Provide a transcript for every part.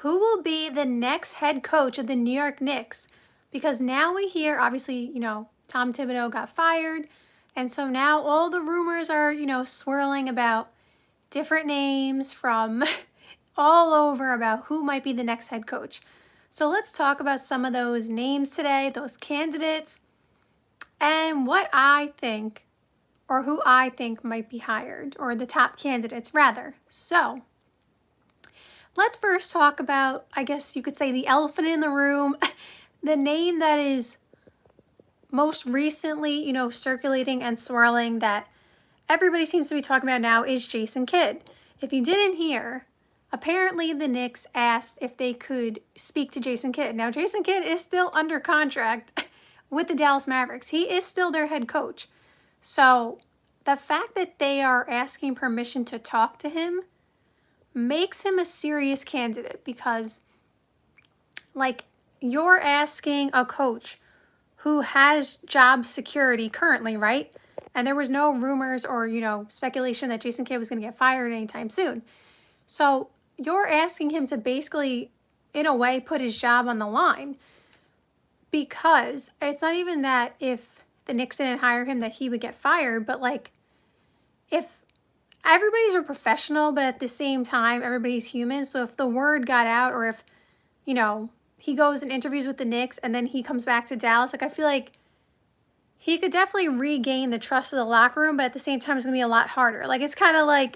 who will be the next head coach of the New York Knicks? Because now we hear, obviously, Tom Thibodeau got fired. And so now all the rumors are, swirling about different names from all over about who might be the next head coach. So let's talk about some of those names today, those candidates, and what I think, or who I think might be hired, or the top candidates rather. So let's first talk about, I guess you could say, the elephant in the room, the name that is most recently, circulating and swirling that everybody seems to be talking about now is Jason Kidd. If you didn't hear, apparently the Knicks asked if they could speak to Jason Kidd. Now, Jason Kidd is still under contract with the Dallas Mavericks. He is still their head coach. So the fact that they are asking permission to talk to him makes him a serious candidate because, you're asking a coach who has job security currently, right? And there was no rumors or, speculation that Jason Kidd was going to get fired anytime soon. So you're asking him to basically, in a way, put his job on the line, because it's not even that if the Knicks didn't hire him that he would get fired, but if everybody's a professional, but at the same time, everybody's human. So if the word got out, or if, he goes and interviews with the Knicks and then he comes back to Dallas, I feel like he could definitely regain the trust of the locker room, but at the same time, it's going to be a lot harder. It's kind of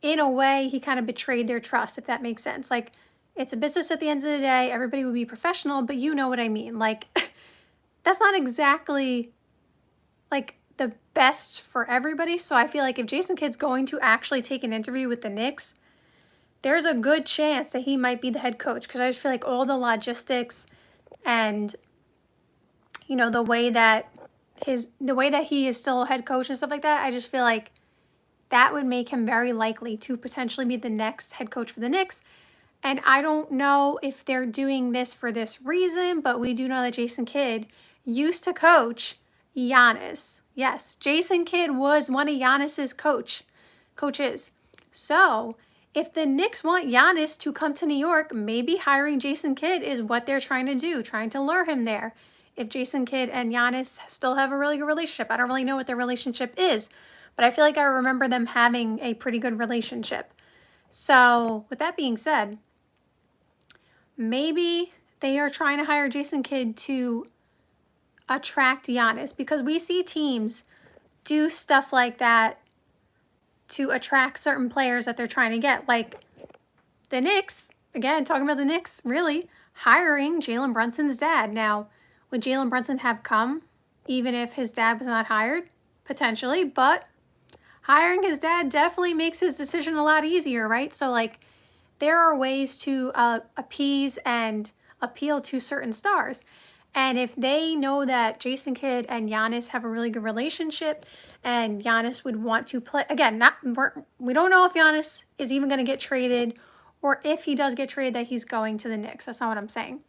in a way, he kind of betrayed their trust, if that makes sense. It's a business at the end of the day. Everybody would be professional, but you know what I mean. That's not exactly, the best for everybody. So I feel like if Jason Kidd's going to actually take an interview with the Knicks, there's a good chance that he might be the head coach, because I just feel like all the logistics and, the way that he is still a head coach and stuff like that, I just feel like that would make him very likely to potentially be the next head coach for the Knicks. And I don't know if they're doing this for this reason, but we do know that Jason Kidd used to coach Giannis. Yes, Jason Kidd was one of Giannis's coaches. So if the Knicks want Giannis to come to New York, maybe hiring Jason Kidd is what they're trying to do, trying to lure him there. If Jason Kidd and Giannis still have a really good relationship. I don't really know what their relationship is, but I feel like I remember them having a pretty good relationship. So with that being said, maybe they are trying to hire Jason Kidd to attract Giannis, because we see teams do stuff like that to attract certain players that they're trying to get. Like the Knicks, again, talking about the Knicks, really hiring Jalen Brunson's dad. Now, would Jalen Brunson have come even if his dad was not hired? Potentially, but hiring his dad definitely makes his decision a lot easier, right? So there are ways to appease and appeal to certain stars. And if they know that Jason Kidd and Giannis have a really good relationship, and Giannis would want to play, again, we don't know if Giannis is even going to get traded, or if he does get traded that he's going to the Knicks. That's not what I'm saying.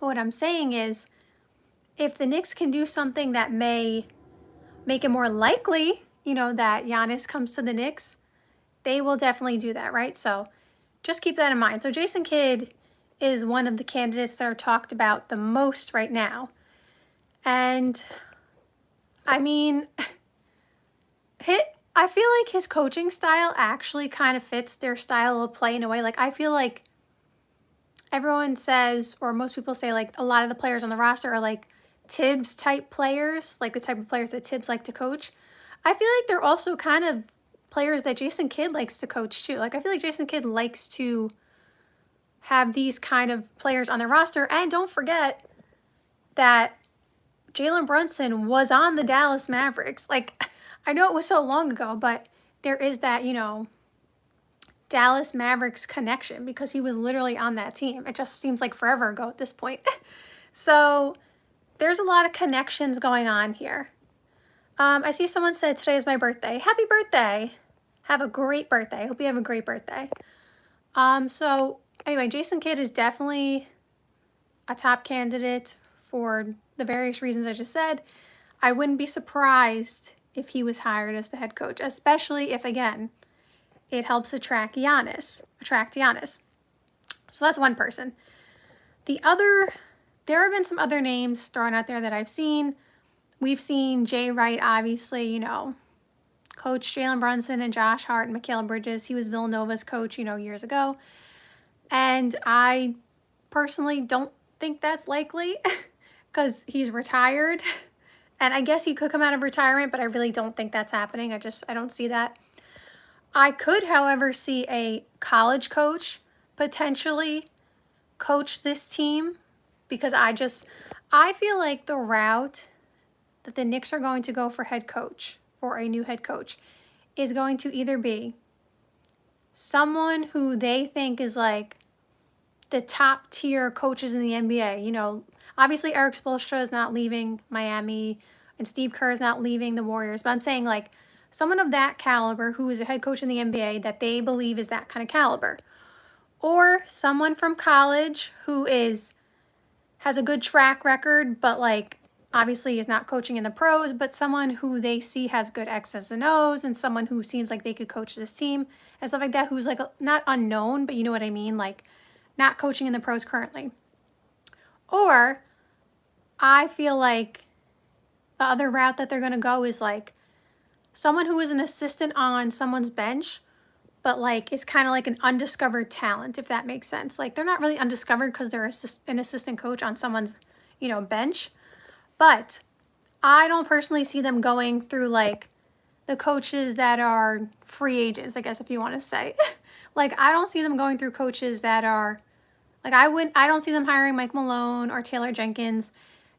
But what I'm saying is, if the Knicks can do something that may make it more likely, that Giannis comes to the Knicks, they will definitely do that, right? So just keep that in mind. So Jason Kidd is one of the candidates that are talked about the most right now. And I mean, I feel like his coaching style actually kind of fits their style of play in a way. I feel like everyone says, or most people say, a lot of the players on the roster are Tibbs type players, the type of players that Tibbs like to coach. I feel like they're also kind of players that Jason Kidd likes to coach too. I feel like Jason Kidd likes to have these kind of players on their roster. And don't forget that Jalen Brunson was on the Dallas Mavericks. I know it was so long ago, but there is that, Dallas Mavericks connection, because he was literally on that team. It just seems like forever ago at this point. So there's a lot of connections going on here. I see someone said today is my birthday. Happy birthday. Have a great birthday. I hope you have a great birthday. So anyway, Jason Kidd is definitely a top candidate for the various reasons I just said. I wouldn't be surprised if he was hired as the head coach, especially if, again, it helps attract Giannis. So that's one person. There have been some other names thrown out there that I've seen. We've seen Jay Wright, obviously, Coach Jalen Brunson and Josh Hart and Mikal Bridges. He was Villanova's coach, years ago. And I personally don't think that's likely because he's retired. And I guess he could come out of retirement, but I really don't think that's happening. I don't see that. I could, however, see a college coach potentially coach this team because I feel like the route that the Knicks are going to go for a new head coach, is going to either be someone who they think is like the top tier coaches in the NBA. Obviously Eric Spoelstra is not leaving Miami and Steve Kerr is not leaving the Warriors, but I'm saying like someone of that caliber who is a head coach in the NBA that they believe is that kind of caliber. Or someone from college who has a good track record, but like obviously is not coaching in the pros, but someone who they see has good X's and O's and someone who seems like they could coach this team and stuff like that, who's like not unknown, but you know what I mean? Like not coaching in the pros currently. Or I feel like the other route that they're going to go is like someone who is an assistant on someone's bench, but like is kind of like an undiscovered talent, if that makes sense. Like they're not really undiscovered because they're an assistant coach on someone's, bench. But I don't personally see them going through like the coaches that are free agents, I guess if you want to say. Like I don't see them going through coaches that are like I don't see them hiring Mike Malone or Taylor Jenkins.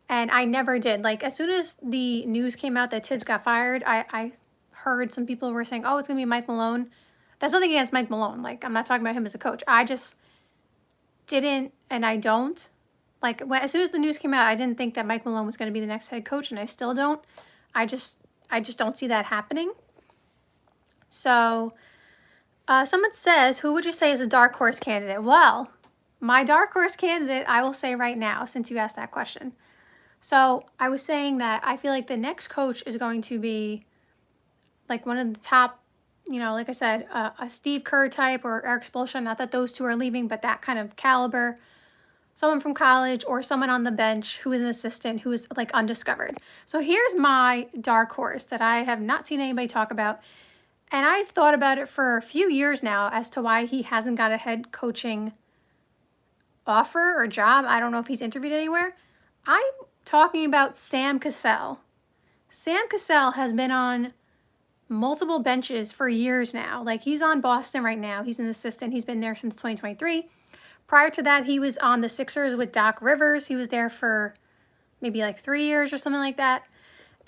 And I never did. Like as soon as the news came out that Tibbs got fired, I heard some people were saying, oh, it's going to be Mike Malone. That's nothing against Mike Malone. Like I'm not talking about him as a coach. I just didn't, and I don't. Like as soon as the news came out, I didn't think that Mike Malone was going to be the next head coach, and I still don't. I just don't see that happening. So someone says, who would you say is a dark horse candidate? Well, my dark horse candidate, I will say right now, since you asked that question. So I was saying that I feel like the next coach is going to be like one of the top, like I said, a Steve Kerr type or Eric Spoelstra. Not that those two are leaving, but that kind of caliber. Someone from college or someone on the bench who is an assistant who is like undiscovered. So here's my dark horse that I have not seen anybody talk about. And I've thought about it for a few years now as to why he hasn't got a head coaching offer or job. I don't know if he's interviewed anywhere. I'm talking about Sam Cassell. Sam Cassell has been on multiple benches for years now. Like he's on Boston right now. He's an assistant. He's been there since 2023. Prior to that, he was on the Sixers with Doc Rivers. He was there for maybe like 3 years or something like that.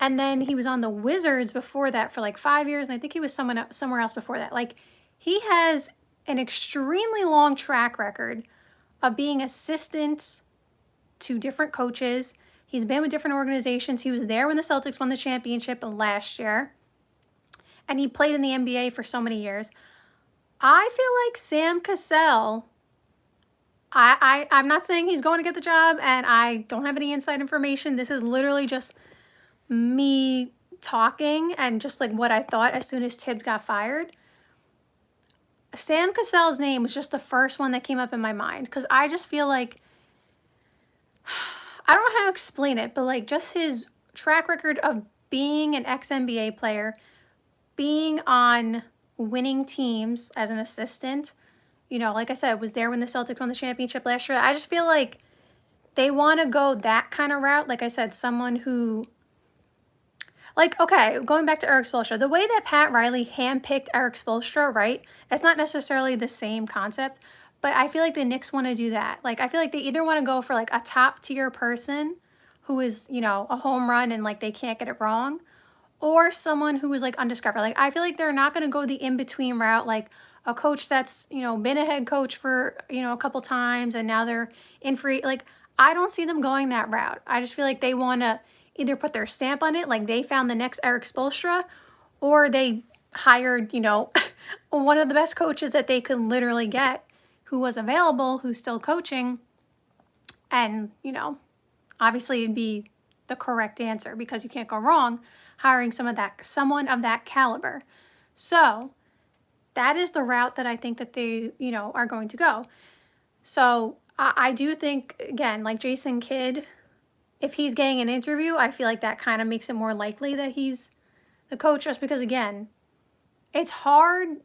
And then he was on the Wizards before that for like 5 years. And I think he was somewhere else before that. Like he has an extremely long track record of being assistants to different coaches. He's been with different organizations. He was there when the Celtics won the championship last year. And he played in the NBA for so many years. I feel like Sam Cassell, I'm not saying he's going to get the job, and I don't have any inside information. This is literally just me talking and just like what I thought as soon as Tibbs got fired. Sam Cassell's name was just the first one that came up in my mind because I just feel like, I don't know how to explain it, but like just his track record of being an ex-NBA player, being on winning teams as an assistant, like I said, was there when the Celtics won the championship last year. I just feel like they want to go that kind of route. Like I said, someone who, like, okay, going back to Eric Spoelstra, the way that Pat Riley handpicked Eric Spoelstra, right? It's not necessarily the same concept, but I feel like the Knicks want to do that. Like, I feel like they either want to go for like a top tier person who is, a home run and like they can't get it wrong, or someone who is like undiscovered. Like, I feel like they're not going to go the in-between route, like a coach that's, been a head coach for, a couple times and now they're in free. Like, I don't see them going that route. I just feel like they want to either put their stamp on it, like they found the next Eric Spoelstra, or they hired, one of the best coaches that they could literally get who was available, who's still coaching. And, obviously it'd be the correct answer because you can't go wrong hiring someone of that caliber. So that is the route that I think that they, are going to go. So I do think, again, like Jason Kidd, if he's getting an interview, I feel like that kind of makes it more likely that he's the coach, just because, again, it's hard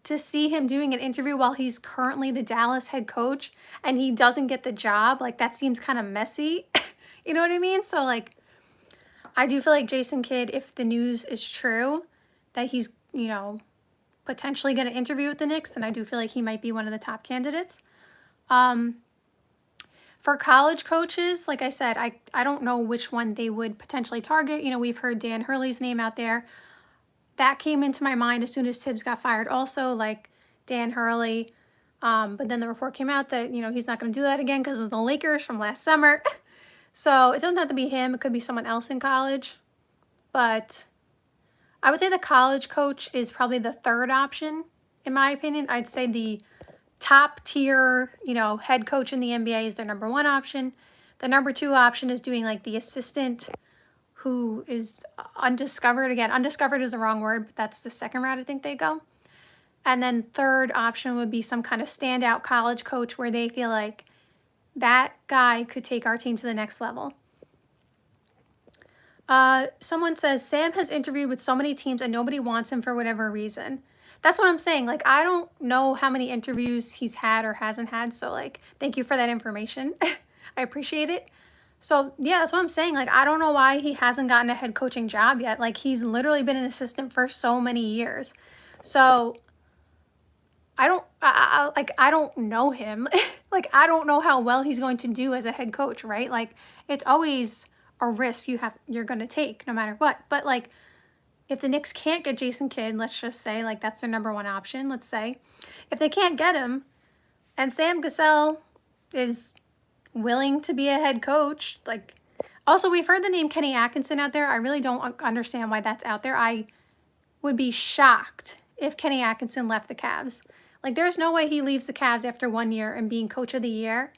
to see him doing an interview while he's currently the Dallas head coach and he doesn't get the job. Like, that seems kind of messy. You know what I mean? So, like, I do feel like Jason Kidd, if the news is true, that he's, potentially going to interview with the Knicks, then I do feel like he might be one of the top candidates. For college coaches, like I said, I don't know which one they would potentially target. We've heard Dan Hurley's name out there. That came into my mind as soon as Tibbs got fired also, like Dan Hurley. But then the report came out that, he's not going to do that again because of the Lakers from last summer. So it doesn't have to be him. It could be someone else in college. But I would say the college coach is probably the third option, in my opinion. I'd say the top tier, head coach in the NBA is their number one option. The number two option is doing like the assistant who is undiscovered. Again, undiscovered is the wrong word, but that's the second route I think they go. And then third option would be some kind of standout college coach where they feel like that guy could take our team to the next level. Someone says, Sam has interviewed with so many teams and nobody wants him for whatever reason. That's what I'm saying. Like, I don't know how many interviews he's had or hasn't had. So, like, thank you for that information. I appreciate it. So, yeah, that's what I'm saying. Like, I don't know why he hasn't gotten a head coaching job yet. Like, he's literally been an assistant for so many years. So, I don't know him. Like, I don't know how well he's going to do as a head coach, right? Like, it's always a risk you're going to take no matter what. But, like, if the Knicks can't get Jason Kidd, let's just say, like, that's their number one option, let's say. If they can't get him, and Sam Cassell is willing to be a head coach, like, also, we've heard the name Kenny Atkinson out there. I really don't understand why that's out there. I would be shocked if Kenny Atkinson left the Cavs. Like, there's no way he leaves the Cavs after 1 year and being coach of the year,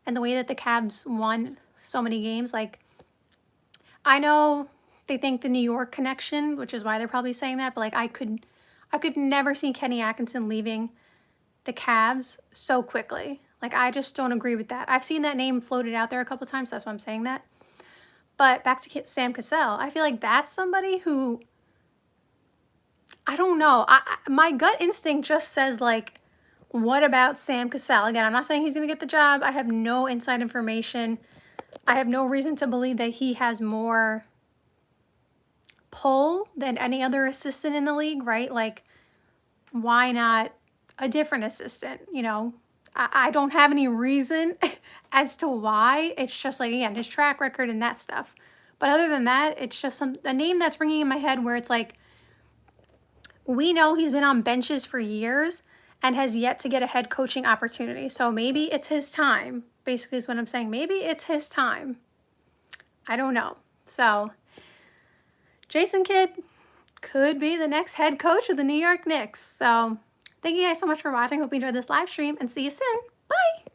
and the way that the Cavs won so many games. Like, I know they think the New York connection, which is why they're probably saying that, but like I could never see Kenny Atkinson leaving the Cavs so quickly. Like, I just don't agree with that. I've seen that name floated out there a couple times, so that's why I'm saying that. But back to Sam Cassell, I feel like that's somebody who, I don't know. My gut instinct just says, like, what about Sam Cassell? Again, I'm not saying he's going to get the job. I have no inside information. I have no reason to believe that he has more pull than any other assistant in the league, right? Like, why not a different assistant? I don't have any reason as to why. It's just like, again, his track record and that stuff. But other than that, it's just a name that's ringing in my head where it's like, we know he's been on benches for years and has yet to get a head coaching opportunity. So maybe it's his time, basically is what I'm saying. Maybe it's his time. I don't know. So Jason Kidd could be the next head coach of the New York Knicks. So thank you guys so much for watching. Hope you enjoyed this live stream and see you soon. Bye.